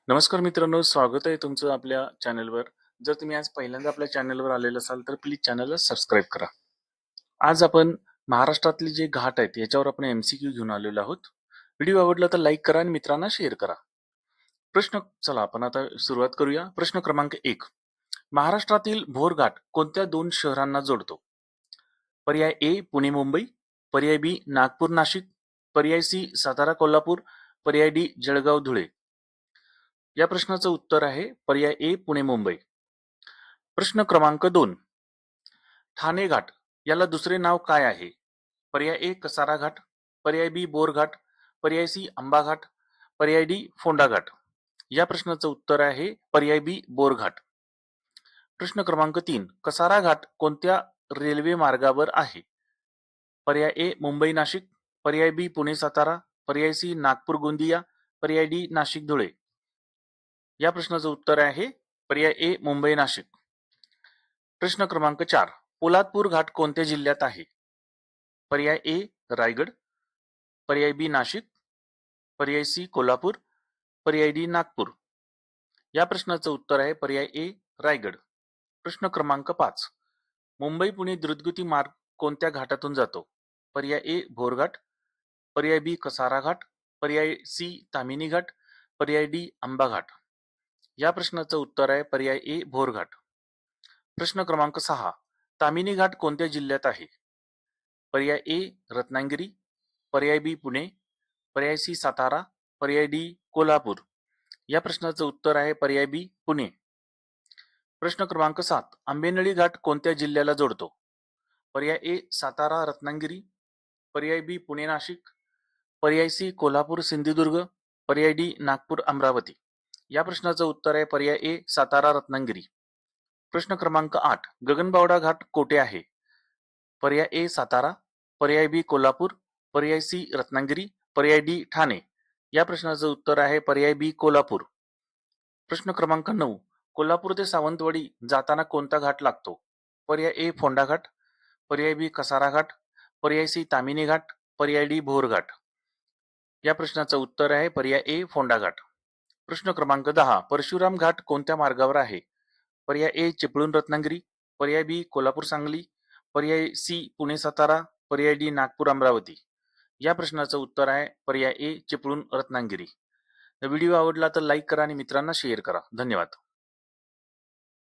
नमस्कार मित्रांनो, स्वागत आहे तुमचं आपल्या चॅनलवर. जर तुम्ही आज पहिल्यांदा आपल्या चॅनलवर आलेला असाल तर प्लीज चॅनलला सबस्क्राईब करा. आज आपण महाराष्ट्रातले जे घाट आहेत याच्यावर आपण एमसीक्यू घेऊन आलेलो आहोत. व्हिडिओ आवडला तर लाईक करा आणि मित्रांना शेअर करा. चला आपण आता सुरुवात करूया. प्रश्न क्रमांक 1. महाराष्ट्रातील भोर घाट कोणत्या दोन शहरांना जोडतो? पर्याय ए पुणे मुंबई, पर्याय बी नागपूर नाशिक, पर्याय सी सातारा कोल्हापूर, पर्याय डी जळगाव धुळे. या प्रश्नाचं उत्तर आहे पर्याय ए पुणे मुंबई. प्रश्न क्रमांक 2. ठाणे घाट याला दुसरे नाव काय आहे? पर्याय ए कसारा घाट, पर्याय बी बोर घाट, पर्याय सी आंबा घाट, पर्याय डी फोंडा घाट. या प्रश्नाचं उत्तर आहे पर्याय बी बोर घाट. प्रश्न क्रमांक 3. कसारा घाट कोणत्या रेल्वे मार्गावर आहे? पर्याय ए मुंबई नाशिक, पर्याय बी पुणे सातारा, पर्याय सी नागपूर गोंदिया, पर्याय डी नाशिक धुळे. या प्रश्नाचं उत्तर आहे पर्याय ए मुंबई नाशिक. प्रश्न क्रमांक 4. पोलादपूर घाट कोणत्या जिल्ह्यात आहे? पर्याय ए रायगड, पर्याय बी नाशिक, पर्याय सी कोल्हापूर, पर्याय डी नागपूर. या प्रश्नाचं उत्तर आहे पर्याय ए रायगड. प्रश्न क्रमांक 5. मुंबई पुणे द्रुतगती मार्ग कोणत्या घाटातून जातो? पर्याय ए भोरघाट, पर्याय बी कसारा घाट, पर्याय सी तामिनी घाट, पर्याय डी आंबा घाट. या प्रश्नाचं उत्तर आहे पर्याय ए भोरघाट. प्रश्न क्रमांक 6. तामिनी घाट कोणत्या जिल्ह्यात आहे? पर्याय ए रत्नागिरी, पर्याय बी पुणे, पर्याय सी सातारा, पर्याय डी कोल्हापूर. या प्रश्नाचं उत्तर आहे पर्याय बी पुणे. प्रश्न क्रमांक 7. आंबेनळी घाट कोणत्या जिल्ह्याला जोडतो? पर्याय ए सातारा रत्नागिरी, पर्याय बी पुणे नाशिक, पर्याय सी कोल्हापूर सिंधुदुर्ग, पर्याय डी नागपूर अमरावती. या प्रश्नाचं उत्तर आहे पर्याय ए सातारा रत्नागिरी. प्रश्न क्रमांक 8. गगनबावडा घाट कोठे आहे? पर्याय ए सातारा, पर्याय बी कोल्हापूर, पर्याय सी रत्नागिरी, पर्याय डी ठाणे. या प्रश्नाचं उत्तर आहे पर्याय बी कोल्हापूर. प्रश्न क्रमांक 9. कोल्हापूर ते सावंतवाडी जाताना कोणता घाट लागतो? पर्याय ए फोंडा घाट, पर्याय बी कसारा घाट, पर्याय सी तामिनी घाट, पर्याय डी भोर घाट. या प्रश्नाचं उत्तर आहे पर्याय ए फोंडा घाट. प्रश्न क्रमांक 10. परशुराम घाट कोणत्या मार्गावर आहे? पर्याय ए चिपळूण रत्नागिरी, पर्याय बी कोल्हापूर सांगली, पर्याय सी पुणे सातारा, पर्याय डी नागपूर अमरावती. या प्रश्नाचं उत्तर आहे पर्याय ए चिपळूण रत्नागिरी. व्हिडिओ आवडला तर लाईक करा आणि मित्रांना शेअर करा. धन्यवाद.